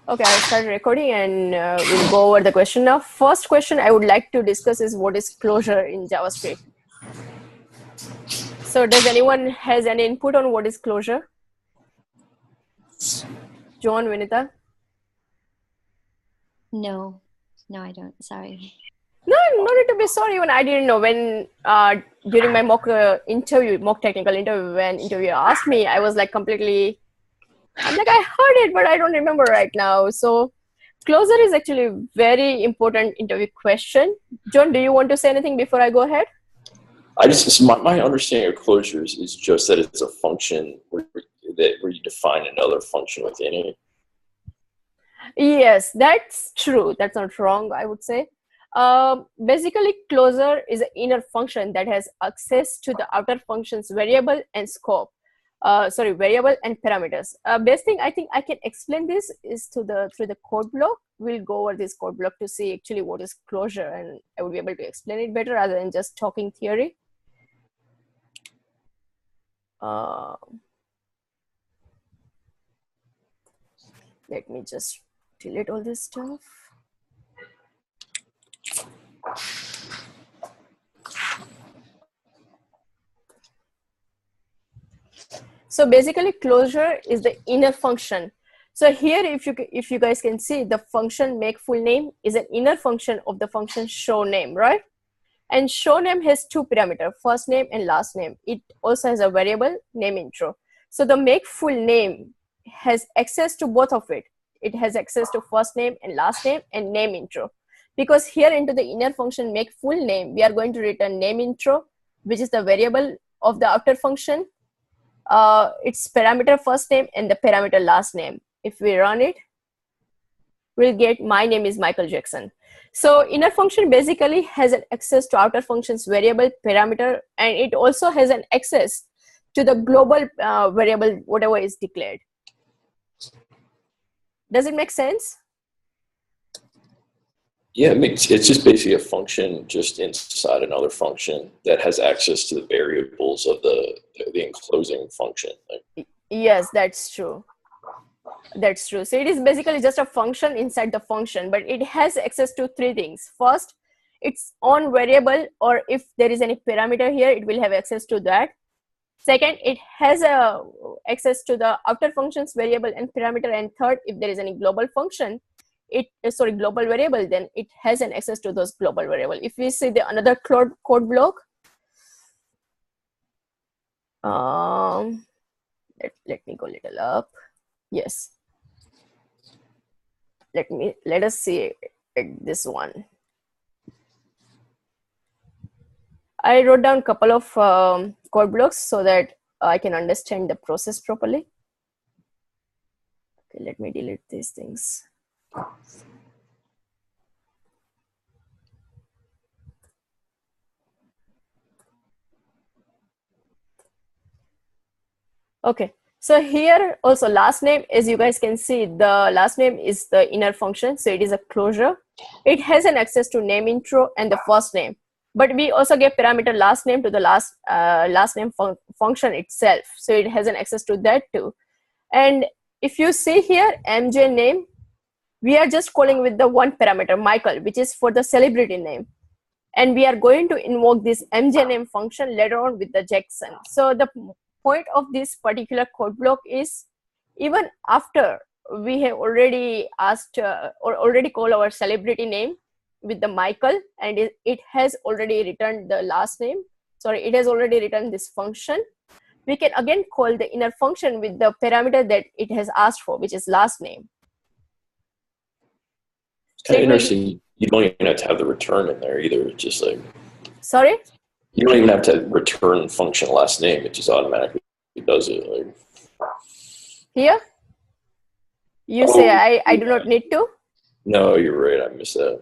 Okay, I'll start recording and we'll go over the question now. First question I would like to discuss is what is closure in JavaScript. So does anyone has any input on what is closure? John, Vinita? No, I don't. Sorry. No, no need to be sorry. Even I didn't know when during my mock technical interview, when interviewer asked me, I was like completely, I'm like, I heard it, but I don't remember right now. So closure is actually a very important interview question. John, do you want to say anything before I go ahead? My understanding of closures is just that it's a function where you define another function within it. Yes, that's true. That's not wrong, I would say. Basically, closure is an inner function that has access to the outer function's variable and scope. Variable and parameters. Best thing I think I can explain this is through the code block. We'll go over this code block to see actually what is closure, and I will be able to explain it better rather than just talking theory. Let me just delete all this stuff. So basically, closure is the inner function. So here, if you guys can see, the function make full name is an inner function of the function show name, right? And show name has two parameters, first name and last name. It also has a variable name intro. So the make full name has access to both of it. It has access to first name and last name and name intro. Because here into the inner function make full name, we are going to return name intro, which is the variable of the outer function. Its parameter first name and the parameter last name. If we run it, we'll get my name is Michael Jackson. So inner function basically has an access to outer function's variable parameter, and it also has an access to the global variable, whatever is declared. Does it make sense? Yeah, it's just basically a function just inside another function that has access to the variables of the enclosing function. Yes, that's true. That's true. So it is basically just a function inside the function, but it has access to three things. First, its own variable, or if there is any parameter here, it will have access to that. Second, it has access to the outer functions variable and parameter. And third, if there is any global function, global variable, then it has an access to those global variable. If we see the another code block, let me go a little up. Yes. Let us see this one. I wrote down a couple of code blocks so that I can understand the process properly. Okay, let me delete these things. Okay, so here also last name, as you guys can see, the last name is the inner function, so it is a closure. It has an access to name intro and the first name, but we also give parameter last name to the last name function itself, so it has an access to that too. And if you see here MJ name, we are just calling with the one parameter Michael, which is for the celebrity name, and we are going to invoke this MJ name function later on with the Jackson. So the point of this particular code block is, even after we have already asked or already called our celebrity name with the Michael, and it has already returned the last name, it has already returned this function, we can again call the inner function with the parameter that it has asked for, which is last name. It's kind of interesting. You don't even have to have the return in there either. It's just like, sorry? You don't even have to return function last name. It just automatically does it. Like, here? You say I do not need to? No, you're right. I missed that.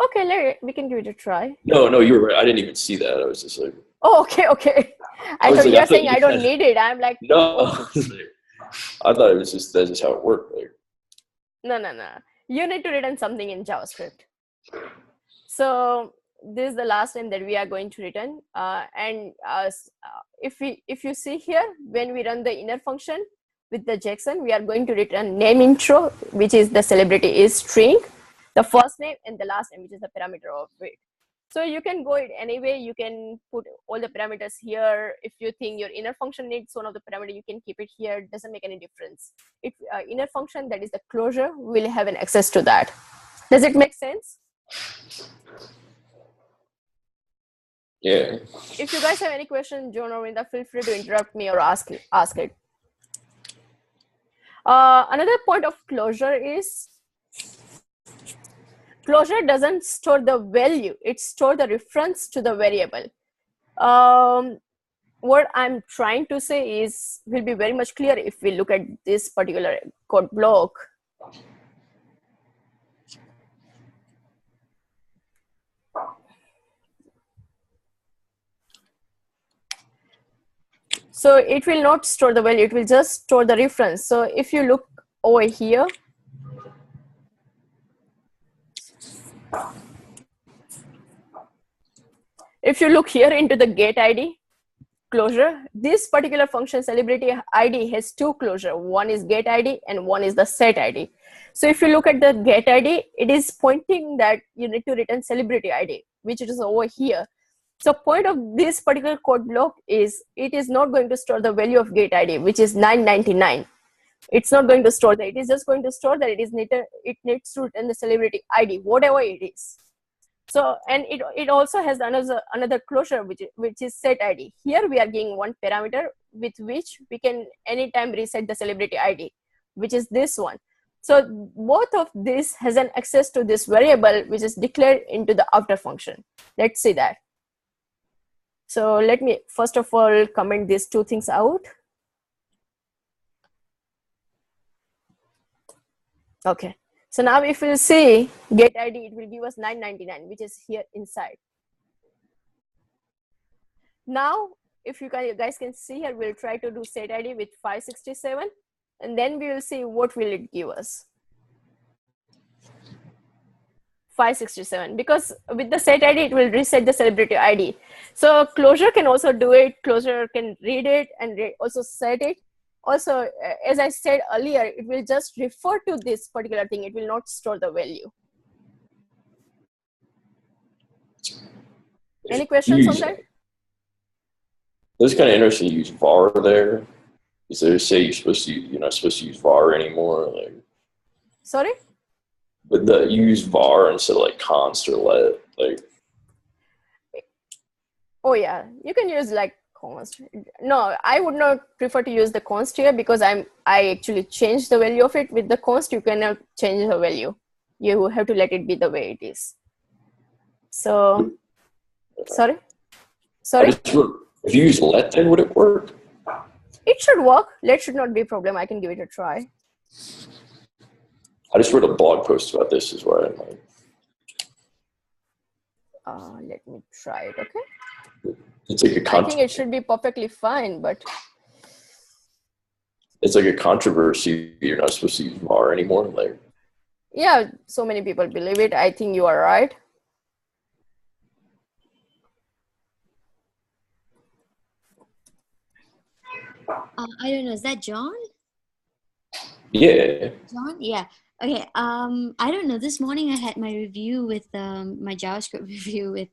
Okay, we can give it a try. No, you were right. I didn't even see that. I was just like, oh, okay. I thought you were saying I don't need it. I'm like, no. I thought it was just that's just how it worked. Like, no. You need to return something in JavaScript. So this is the last name that we are going to return. If you see here, when we run the inner function, with the JSON, we are going to return name intro, which is the celebrity is string, the first name and the last name, which is the parameter of it. So you can go it anyway. You can put all the parameters here. If you think your inner function needs one of the parameter, you can keep it here. It doesn't make any difference. If inner function, that is the closure, will have an access to that. Does it make sense? Yeah. If you guys have any questions, John or Vinda, feel free to interrupt me or ask it. Another point of closure is closure doesn't store the value, it stores the reference to the variable. What I'm trying to say is will be very much clear if we look at this particular code block. So it will not store the value, it will just store the reference. So if you look over here, if you look here into the get ID closure, this particular function celebrity ID has two closure. One is get ID and one is the set ID. So if you look at the get ID, it is pointing that you need to return celebrity ID, which is over here. So point of this particular code block is it is not going to store the value of get ID, which is 999. It's not going to store that. It is just going to store that it needs to return the celebrity ID, whatever it is. So, and it also has another closure, which is set ID. Here we are giving one parameter with which we can anytime reset the celebrity ID, which is this one. So both of this has an access to this variable, which is declared into the outer function. Let's see that. So let me first of all comment these two things out. Okay. So now if we see get ID, it will give us 999, which is here inside. Now, if you guys can see here, we'll try to do set ID with 567, and then we will see what will it give us. 567, because with the set ID, it will reset the celebrity ID. So closure can also do it. Closure can read it and also set it. Also, as I said earlier, it will just refer to this particular thing. It will not store the value. Any questions on that? That's kind of interesting. You use var there. Is there say you're not supposed to use var anymore? Like, sorry? But you use var instead of like const or let. Like. Oh yeah, you can use like const. No, I would not prefer to use the const here because I actually changed the value of it. With the const, you cannot change the value. You have to let it be the way it is. So, sorry. If you use let, then would it work? It should work. Let should not be a problem. I can give it a try. I just wrote a blog post about this as well. Let me try it. Okay. It's like I think it should be perfectly fine, but it's like a controversy. You're not supposed to use var anymore. Like, yeah, so many people believe it. I think you are right. I don't know. Is that John? Yeah. John? Yeah. Okay. I don't know. This morning I had my review with my JavaScript review with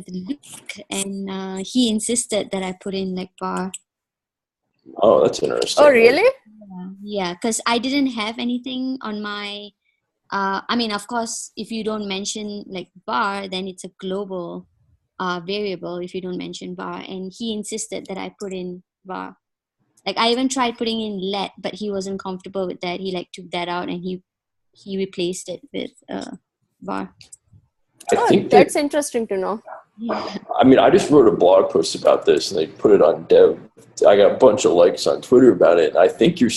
Luke, and he insisted that I put in like var. Oh, that's interesting. Oh, really? Yeah, because I didn't have anything on my. I mean, of course, if you don't mention like var, then it's a global variable. If you don't mention var, and he insisted that I put in var. Like I even tried putting in let, but he wasn't comfortable with that. He like took that out and he replaced it with var. I think that's interesting to know. I mean, I just wrote a blog post about this and they put it on dev. I got a bunch of likes on Twitter about it. And I think you're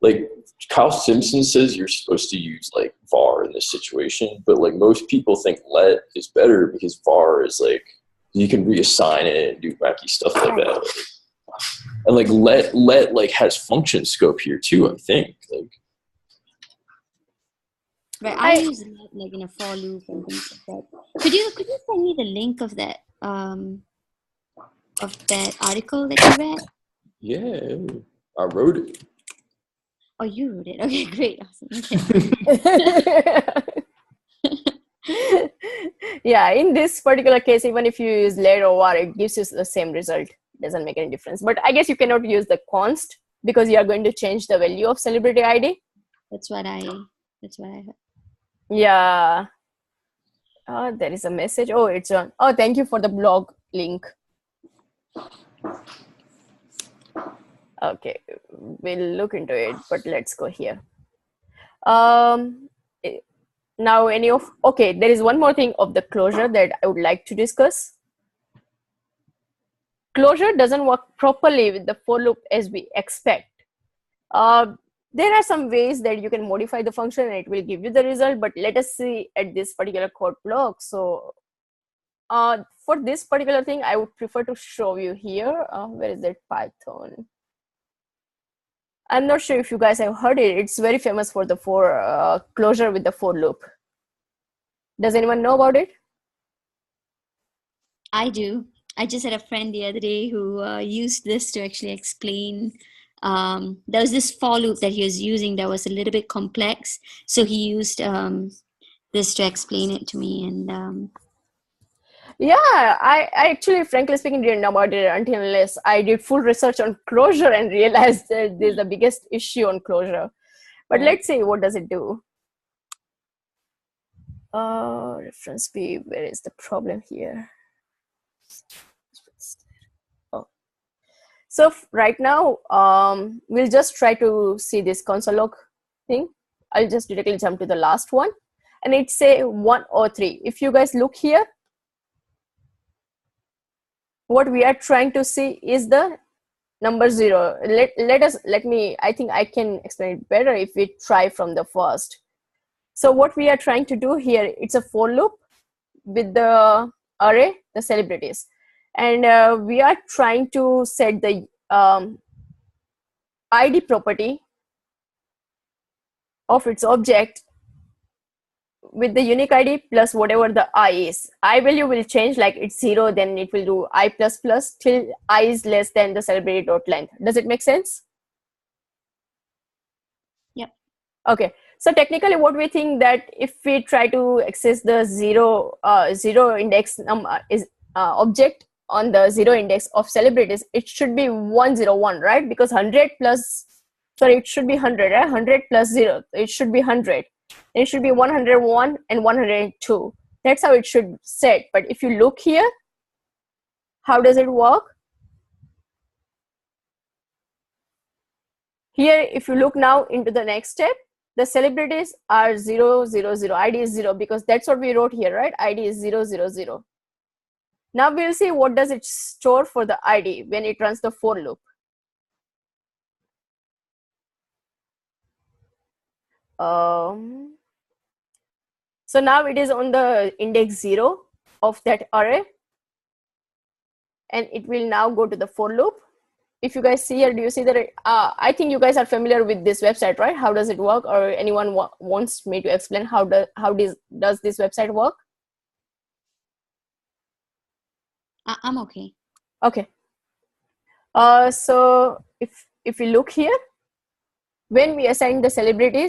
like, Kyle Simpson says you're supposed to use like var in this situation, but like most people think let is better because var is like, you can reassign it and do wacky stuff like that. And like let like has function scope here too, I think. Like, right, I use let like in a for loop and things like that. Could you send me the link of that article that you read? Yeah, I wrote it. Oh, you wrote it. Okay, great. Awesome. Okay. Yeah, in this particular case, even if you use let or var, it gives you the same result. It doesn't make any difference. But I guess you cannot use the const because you are going to change the value of celebrity ID. That's what I heard. Yeah. There is a message. Oh, it's on. Oh, thank you for the blog link. Okay, we'll look into it, but let's go here. Now okay, there is one more thing of the closure that I would like to discuss. Closure doesn't work properly with the for loop as we expect. There are some ways that you can modify the function and it will give you the result, but let us see at this particular code block. So for this particular thing, I would prefer to show you here. Where is that Python? I'm not sure if you guys have heard it. It's very famous for the closure with the for loop. Does anyone know about it? I do. I just had a friend the other day who used this to actually explain. There was this for loop that he was using that was a little bit complex. So he used this to explain it to me. And yeah, I actually, frankly speaking, didn't know about it until unless I did full research on closure and realized that there's the biggest issue on closure. But let's see, what does it do? Reference B, where is the problem here? Oh. So right now, we'll just try to see this console log thing. I'll just directly jump to the last one. And it say 1 or 3. If you guys look here, what we are trying to see is the number 0. I think I can explain it better if we try from the first. So what we are trying to do here, it's a for loop with the array, the celebrities. And we are trying to set the ID property of its object with the unique ID plus whatever the I is. I value will change, like it's 0, then it will do I plus plus till I is less than the celebrity dot length. Does it make sense? Yep. Okay. So technically what we think that if we try to access the zero index object on the 0 index of celebrities, it should be 101, right? Because 100 plus, sorry, it should be 100, right? 100 plus 0, it should be 100. And it should be 101 and 102. That's how it should set. But if you look here, how does it work? Here, if you look now into the next step, the celebrities are 0, 0, 0. ID is 0 because that's what we wrote here, right? ID is 0, 0, 0. Now we'll see what does it store for the ID when it runs the for loop. So now it is on the index 0 of that array. And it will now go to the for loop. If you guys see here, do you see that? I think you guys are familiar with this website, right? How does it work? Or anyone wants me to explain how does this website work? I'm okay. Okay. So if we look here, when we assign the celebrity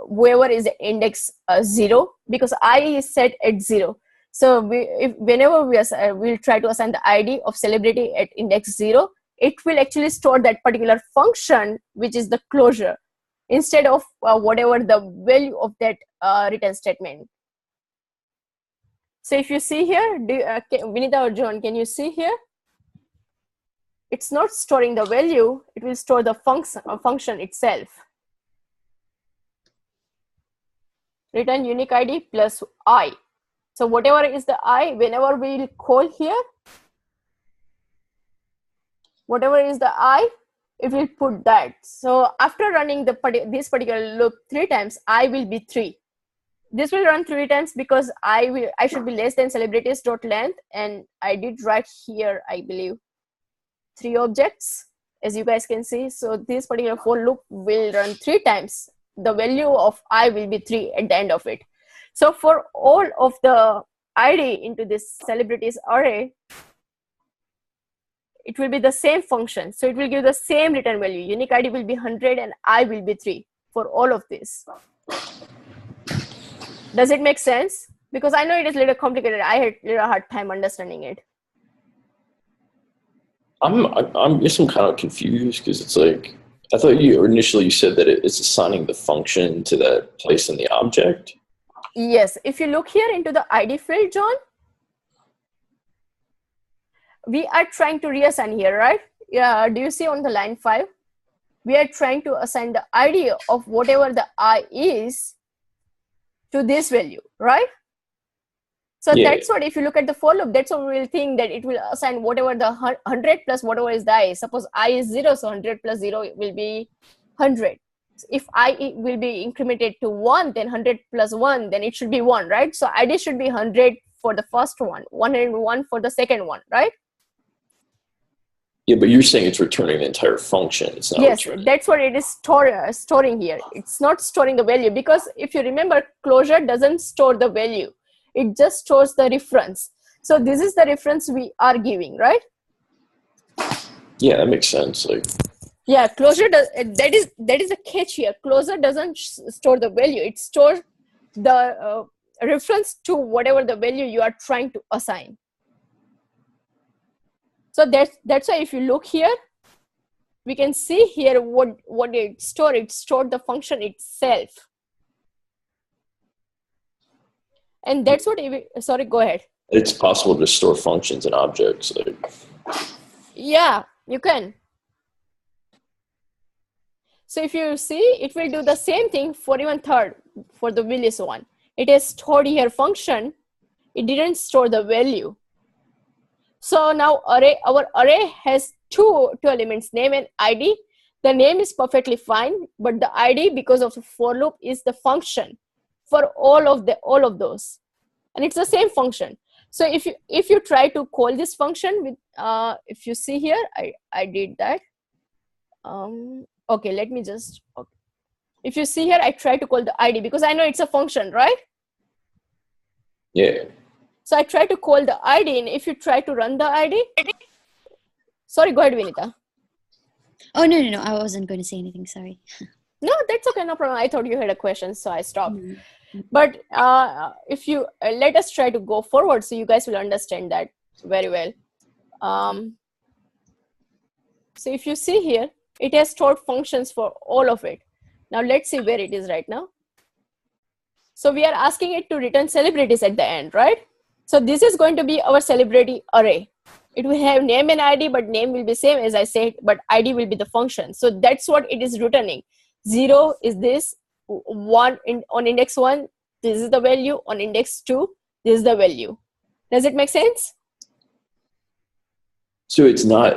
whoever is index 0, because I is set at 0. So whenever we'll try to assign the ID of celebrity at index 0, it will actually store that particular function, which is the closure, instead of whatever the value of that return statement. So if you see here, Vinita or John, can you see here? It's not storing the value, it will store the function itself. Return unique ID plus I. So whatever is the I, whenever we'll call here, whatever is the I, it will put that. So after running this particular loop 3 times, I will be 3. This will run 3 times because I should be less than celebrities dot length, and I did write here, I believe, 3 objects, as you guys can see. So this particular for loop will run 3 times. The value of I will be 3 at the end of it. So for all of the ID into this celebrities array, it will be the same function. So it will give the same return value. Unique ID will be 100 and I will be 3 for all of this. Does it make sense? Because I know it is a little complicated. I had a little hard time understanding it. I'm guess I'm kind of confused because it's like, I thought you initially said that it's assigning the function to that place in the object. Yes, if you look here into the ID field, John, we are trying to reassign here, right? Yeah, do you see on the line 5? We are trying to assign the ID of whatever the I is to this value, right? So Yeah. that's what, if you look at the for loop, that's what we will think, that it will assign whatever the 100 plus whatever is the I. Suppose I is 0, so 100 plus 0 will be 100. So if I will be incremented to 1, then 100 plus 1, then it should be 1, right? So ID should be 100 for the first one, 101 for the second one, right? Yeah, but you're saying it's returning the entire function. It's not Yes, returning. that's what it is storing here. It's not storing the value, because if you remember, closure doesn't store the value. It just stores the reference. So this is the reference we are giving, right? Yeah, that makes sense. Like, yeah, closure does, that is the catch here. Closure doesn't store the value. It stores the reference to whatever the value you are trying to assign. So that's why if you look here, we can see here what it stored. It stored the function itself. And that's what, sorry, go ahead. it's possible to store functions and objects. Like, yeah, you can. So if you see, it will do the same thing for even third, for the Willis one. It has stored here function. It didn't store the value. So now our array has two elements, name and ID. The name is perfectly fine, but the ID, because of the for loop, is the function for all of those, and it's the same function. So if you try to call this function with if you see here, I did that. Okay, let me just. Okay. If you see here, I try to call the ID because I know it's a function, right? yeah. So I try to call the ID, and if you try to run the ID, sorry, go ahead, Vinita. Oh, no, I wasn't going to say anything, sorry. No, that's okay, no problem. I thought you had a question, so I stopped. Mm-hmm. But if you let us try to go forward, so you guys will understand that very well. So if you see here, it has stored functions for all of it. Now let's see where it is right now. So we are asking it to return celebrities at the end, right? So this is going to be our celebrity array. It will have name and ID, but name will be same as I said, but ID will be the function. So that's what it is returning. 0 is this, 1 on index 1, this is the value, on index 2, this is the value. Does it make sense? So it's not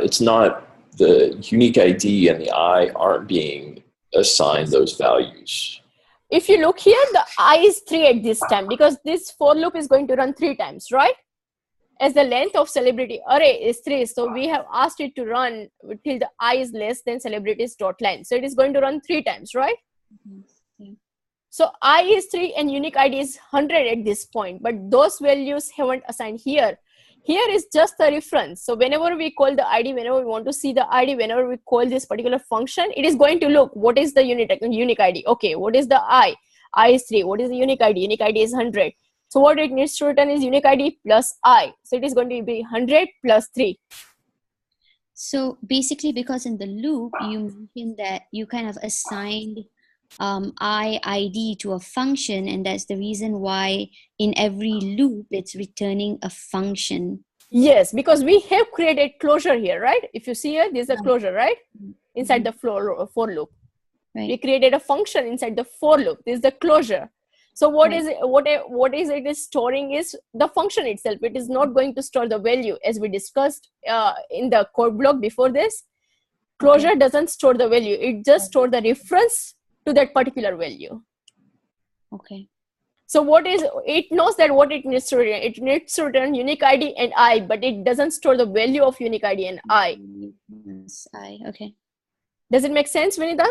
the unique ID and the I aren't being assigned those values. If you look here, the I is 3 at this time because this for loop is going to run 3 times, right? As the length of celebrity array is 3, so we have asked it to run till the I is less than celebrities dot length. So it is going to run 3 times, right? Mm-hmm. Yeah. So I is 3 and unique ID is 100 at this point, but those values haven't assigned here. Here is just the reference. So whenever we call the ID, whenever we want to see the ID, whenever we call this particular function, it is going to look, what is the unique ID? Okay, what is the I? I is 3. What is the unique ID? Unique ID is 100. So what it needs to return is unique ID plus I. So it is going to be 100 plus 3. So basically, because in the loop, you mentioned that you kind of assigned ID to a function, and that's the reason why in every loop it's returning a function. Yes, because we have created closure here, right? If you see here, this is a closure, right? Inside the for loop. Right. We created a function inside the for loop. This is the closure. So what is it is storing is the function itself. It is not going to store the value, as we discussed in the code block before this. Closure doesn't store the value. It just stores the reference to that particular value. Okay. So it knows that what it needs to return. It needs to return unique ID and I, but it doesn't store the value of unique ID and I. Yes, I. Okay. Does it make sense, Vinita?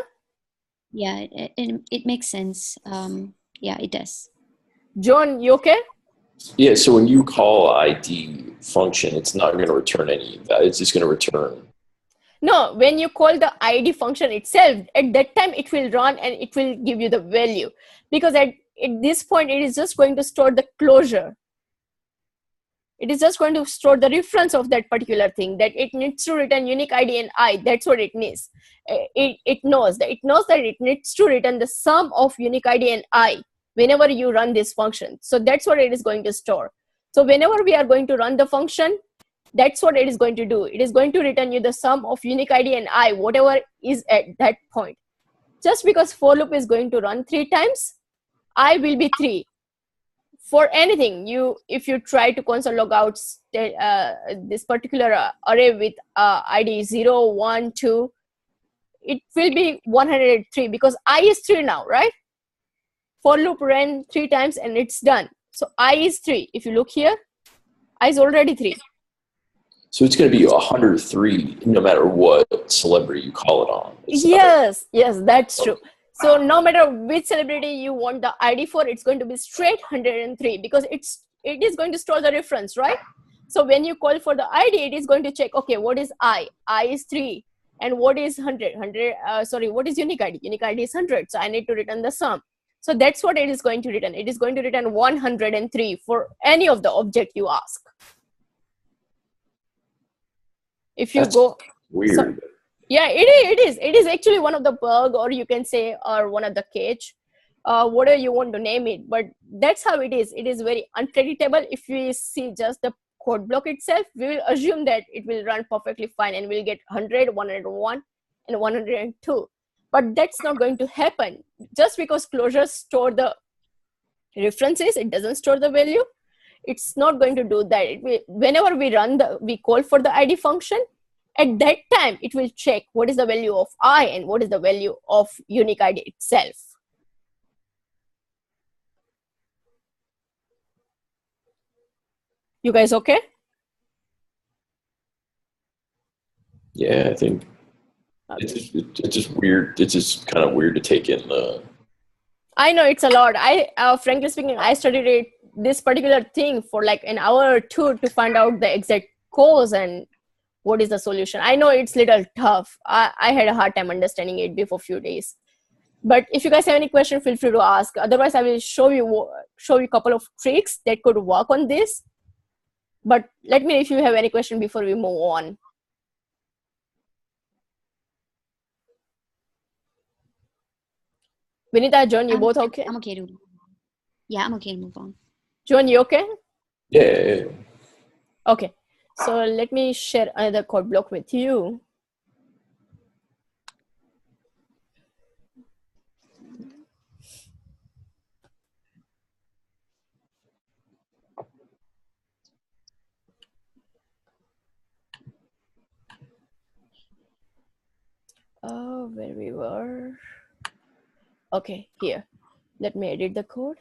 Yeah, it makes sense. Yeah, it does. John, you okay? Yeah, so when you call ID function, it's not going to return any of that. It's just going to return. No, when you call the ID function itself, at that time it will run and it will give you the value, because at this point it is just going to store the closure. It is just going to store the reference of that particular thing, that it needs to return unique ID and I. That's what it needs. It knows that it needs to return the sum of unique ID and I whenever you run this function. So that's what it is going to store. So whenever we are going to run the function, that's what it is going to do. It is going to return you the sum of unique ID and I, whatever is at that point. Just because for loop is going to run 3 times, I will be 3. For anything, if you try to console log out this particular array with ID 0, 1, 2, it will be 103 because I is 3 now, right? For loop ran 3 times and it's done. So I is 3. If you look here, I is already 3. So it's going to be 103 no matter what celebrity you call it on. Yes, that's true. So no matter which celebrity you want the ID for, it's going to be straight 103 because it is going to store the reference, right? So when you call for the ID, it is going to check, okay, what is I? I is 3. And what is 100? What is unique ID? Unique ID is 100. So I need to return the sum. So that's what it is going to return. It is going to return 103 for any of the object you ask. If you go weird. So, yeah, it is actually one of the bug, or you can say, or one of the catch, whatever you want to name it, but that's how it is. It is very unpredictable. If we see just the code block itself, we will assume that it will run perfectly fine and we'll get 100, 101 and 102, but that's not going to happen. Just because closures store the references, it doesn't store the value. It's not going to do that. Whenever we call for the ID function, at that time, it will check what is the value of I and what is the value of unique ID itself. You guys okay? Yeah, I think it's just weird. It's just kind of weird to take in the. I know it's a lot. Frankly speaking, I studied this particular thing for like an hour or 2 to find out the exact cause and what is the solution. I know it's a little tough. I had a hard time understanding it before a few days. But if you guys have any question, feel free to ask. Otherwise, I will show you a couple of tricks that could work on this. But let me know if you have any question before we move on. Vinita, John, you both okay? I'm okay to. Yeah, I'm okay to move on. John, you okay? Yeah. Okay. So let me share another code block with you. Oh, where we were. Okay, here. Let me edit the code.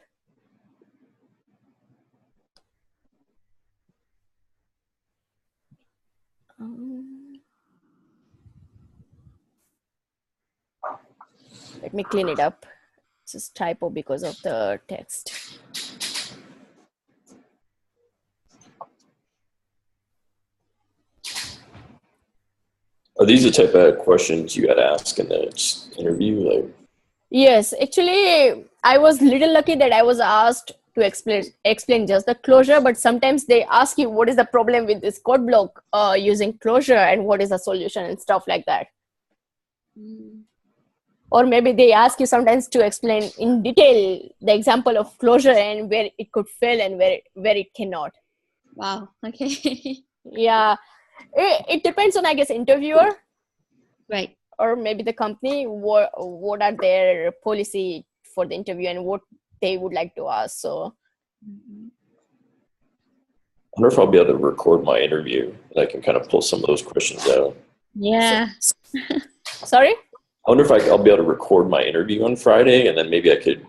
Let me clean it up. It's just typo because of the text. Are these the type of questions you had to ask in the interview? Like, yes, actually, I was little lucky that I was asked to explain just the closure, but sometimes they ask you what is the problem with this code block using closure and what is the solution and stuff like that. Or maybe they ask you sometimes to explain in detail the example of closure and where it could fail and where it cannot. Wow. Okay. Yeah, it depends on, I guess, interviewer. Right. Or maybe the company, what are their policy for the interview and what they would like to ask. So I wonder if I'll be able to record my interview and I can kind of pull some of those questions out. Yeah. Sorry? I wonder if I'll be able to record my interview on Friday and then maybe I could.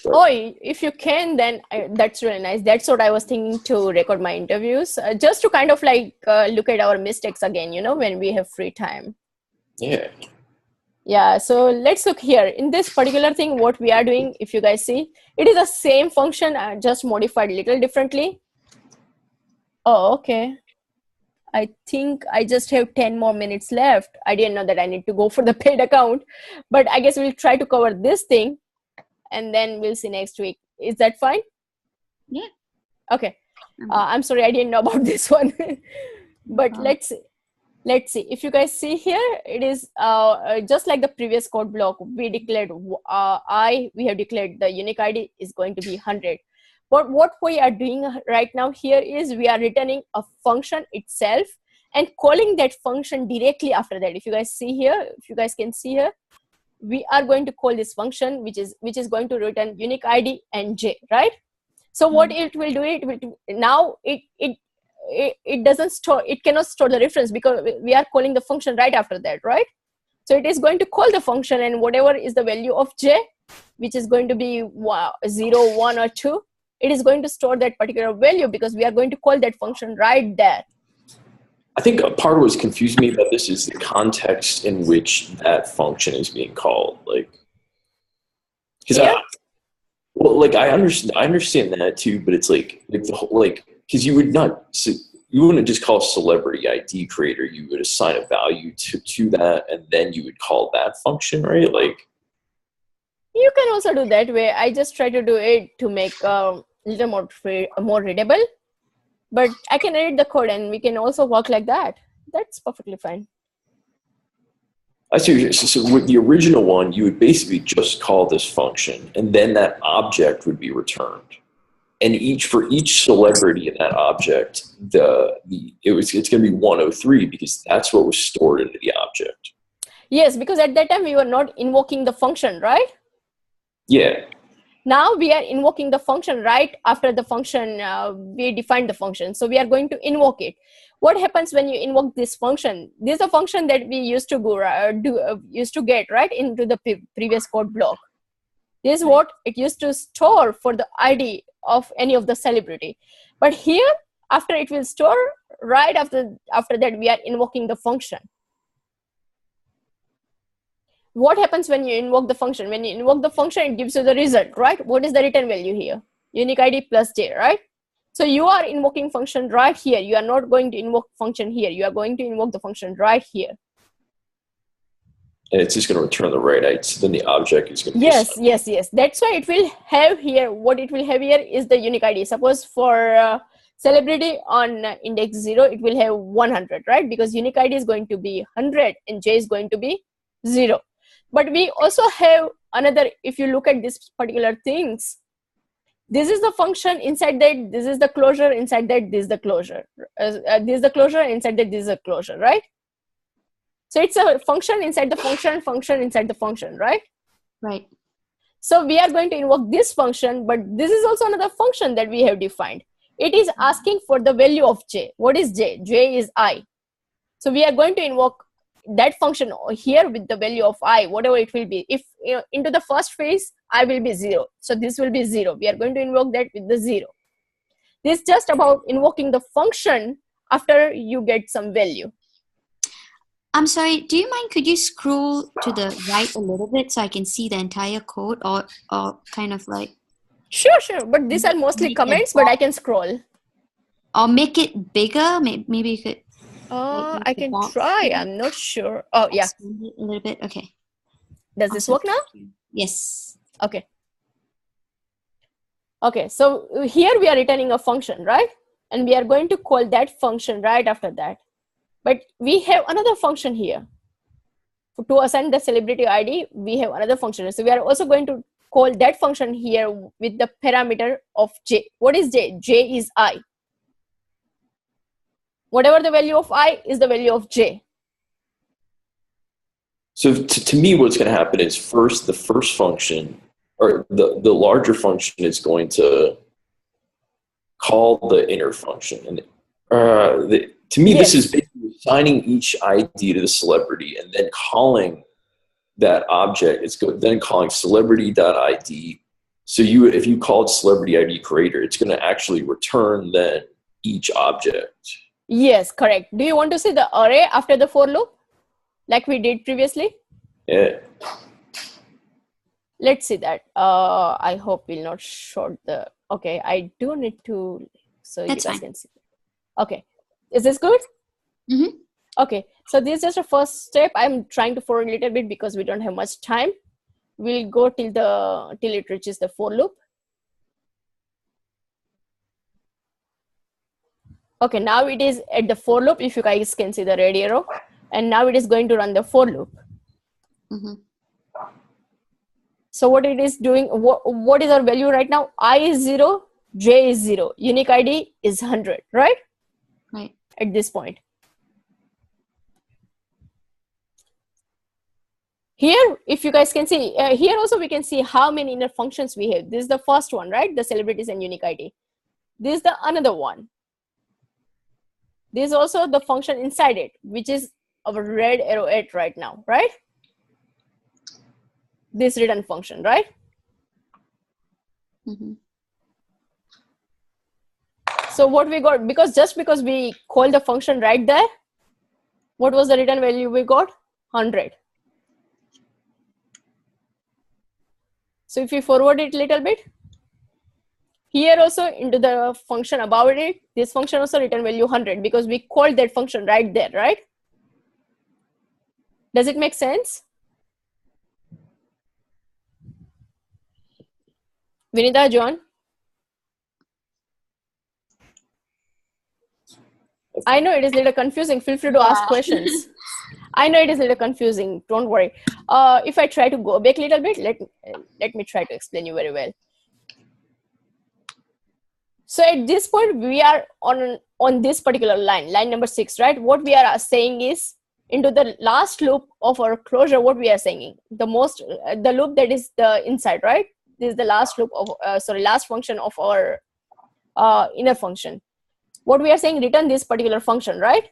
Oh, if you can, then that's really nice. That's what I was thinking, to record my interviews, just to kind of like look at our mistakes again, when we have free time. Yeah. Yeah, so let's look here. In this particular thing, what we are doing, if you guys see, it is the same function, just modified a little differently. Oh, okay. I think I just have 10 more minutes left. I didn't know that I need to go for the paid account, but I guess we'll try to cover this thing and then we'll see next week. Is that fine? Yeah. Okay. I'm sorry, I didn't know about this one. But let's see. If you guys see here, it is just like the previous code block. We declared we have declared the unique ID is going to be 100. But what we are doing right now here is we are returning a function itself and calling that function directly after that. If you guys see here, if you guys can see here, we are going to call this function which is going to return unique ID and j, right? So what it will do, it doesn't store, it cannot store the reference because we are calling the function right after that, right? So it is going to call the function, and whatever is the value of j, which is going to be 0, 1 or 2, it is going to store that particular value because we are going to call that function right there. I think a part of what's confusing me about this is the context in which that function is being called. Like, because Yeah. I understand that too, but it's like the whole, like, because you wouldn't just call celebrity ID creator. You would assign a value to that, and then you would call that function, right? Like, You can also do that way. I just try to do it to make a little more readable. But I can edit the code and we can also work like that. That's perfectly fine. I see. So with the original one, you would basically just call this function, and then that object would be returned. And for each celebrity in that object, it's going to be 103 because that's what was stored into the object. Yes, because at that time we were not invoking the function, right? Yeah. Now we are invoking the function right after the function, we defined the function. So we are going to invoke it. What happens when you invoke this function? This is a function that we used to get right into the previous code block. This is what it used to store for the ID of any of the celebrity. But here, after it will store, right after that, we are invoking the function. What happens when you invoke the function? When you invoke the function, it gives you the result, right? What is the return value here? Unique ID plus j, right? So you are invoking function right here. You are not going to invoke function here. You are going to invoke the function right here. And it's just going to return the right ID. So then the object is going to yes. That's why it will have here, what it will have here is the unique ID. Suppose for celebrity on index 0, it will have 100, right? Because unique ID is going to be 100 and j is going to be 0. But we also have another, if you look at this particular things, this is the function, inside that this is the closure, inside that this is the closure. This is the closure, inside that this is a closure, right? So it's a function inside the function inside the function, right? Right. So we are going to invoke this function, but this is also another function that we have defined. It is asking for the value of j. What is j? J is I. So we are going to invoke that function here with the value of I, whatever it will be. If into the first phase, I will be 0. So this will be 0. We are going to invoke that with the 0. This is just about invoking the function after you get some value. I'm sorry, do you mind, could you scroll to the right a little bit so I can see the entire code, or kind of like... Sure. But these are mostly comments, but I can scroll. Or make it bigger, maybe you could... I can try. I'm not sure. Oh, yeah. Expand it a little bit. Okay. Does this work now? Yes. Okay. So here we are returning a function, right? And we are going to call that function right after that. But we have another function here. To assign the celebrity ID, we have another function. So we are also going to call that function here with the parameter of j. What is j? J is I. Whatever the value of I is the value of j. So to me, what's going to happen is the first function, or the larger function, is going to call the inner function. And to me, Yes. This is basically assigning each ID to the celebrity and then calling that object. It's then calling celebrity.id. So if you called celebrity ID creator, it's going to actually return then each object. Yes, correct. Do you want to see the array after the for loop like we did previously? Yeah. Let's see that. I hope we'll not short the. Okay, I do need to. So That's you guys fine. can see. Okay, is this good? Mm-hmm. Okay, so this is just a first step. I'm trying to forward a little bit because we don't have much time. We'll go till it reaches the for loop. Okay, now it is at the for loop. If you guys can see the red arrow, and now it is going to run the for loop. Mm-hmm. So what it is doing? What is our value right now? I is 0, j is 0, unique ID is 100, right? Right. At this point. Here, if you guys can see, here also we can see how many inner functions we have. This is the first one, right? The celebrities and unique ID. This is the another one. This is also the function inside it, which is our red arrow 8 right now, right? This return function, right? Mm-hmm. So what we got, just because we call the function right there, what was the return value we got? 100. So if you forward it a little bit, here also into the function about it, this function also return value 100 because we called that function right there, right? Does it make sense? Vinita, John? I know it is a little confusing. Feel free to ask questions. I know it is a little confusing. Don't worry. If I try to go back a little bit, let me try to explain you very well. So at this point, we are on this particular line number 6, right? What we are saying is into the last loop of our closure. What we are saying, the loop that is the inside, right? This is the last loop of last function of our inner function. What we are saying, return this particular function, right?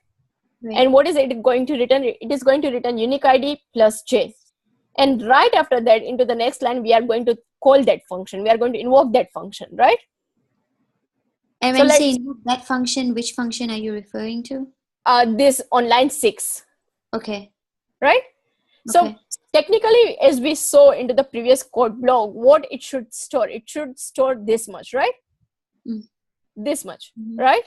And what is it going to return? It is going to return unique ID plus j. And right after that, into the next line, we are going to call that function. We are going to invoke that function, right? And when you say invoke that function, which function are you referring to? This on line 6. Okay. Right? So technically, as we saw into the previous code block, what it should store? It should store this much, right? This much, right?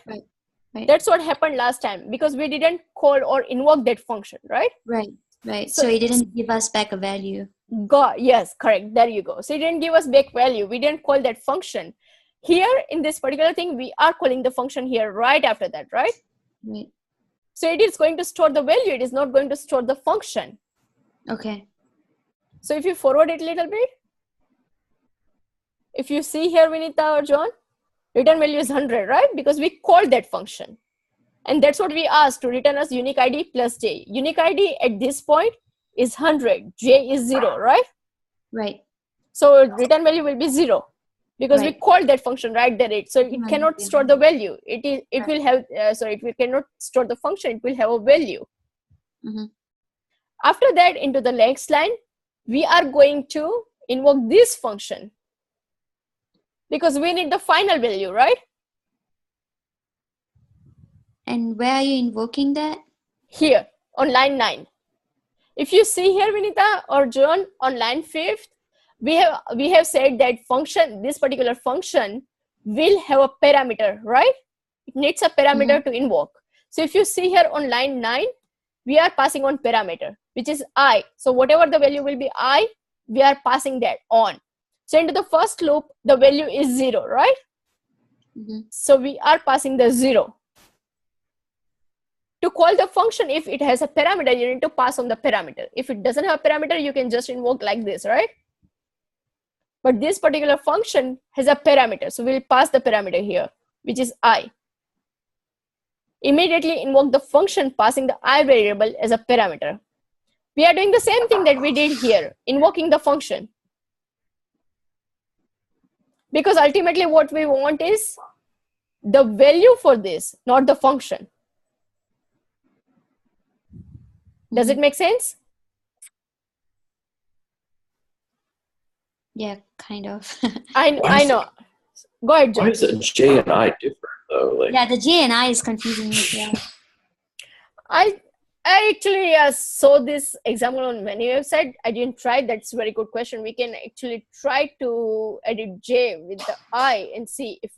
Right. That's what happened last time because we didn't call or invoke that function, right? Right. So it didn't give us back a value. Yes, correct. There you go. So it didn't give us back value. We didn't call that function. Here in this particular thing, we are calling the function here right after that, right? Right. So it is going to store the value. It is not going to store the function. Okay. So if you forward it a little bit, if you see here, Vinita or John, return value is 100, right? Because we called that function. And that's what we asked, to return us unique ID plus j. Unique ID at this point is 100. J is 0, right? Right. So return value will be 0 because we called that function right there. So it cannot store the value. It will have, it cannot store the function. It will have a value. After that, into the next line, we are going to invoke this function because we need the final value, right? And where are you invoking that? Here on line 9. If you see here, Vinita or John, on line 5th, we have said that this particular function will have a parameter, right? It needs a parameter to invoke. So if you see here on line 9, we are passing on parameter, which is I. So whatever the value will be I, we are passing that on. So into the first loop, the value is 0, right? So we are passing the 0. To call the function, if it has a parameter, you need to pass on the parameter. If it doesn't have a parameter, you can just invoke like this, right? But this particular function has a parameter. So we'll pass the parameter here, which is I. Immediately invoke the function passing the I variable as a parameter. We are doing the same thing that we did here, invoking the function. Because ultimately what we want is the value for this, not the function. Does it make sense? Yeah, kind of. I know. Go ahead, John. Why is the J and I different though? Yeah, the J and I is confusing me. Yeah. I actually saw this example on many websites. I didn't try. That's a very good question. We can actually try to edit J with the I and see if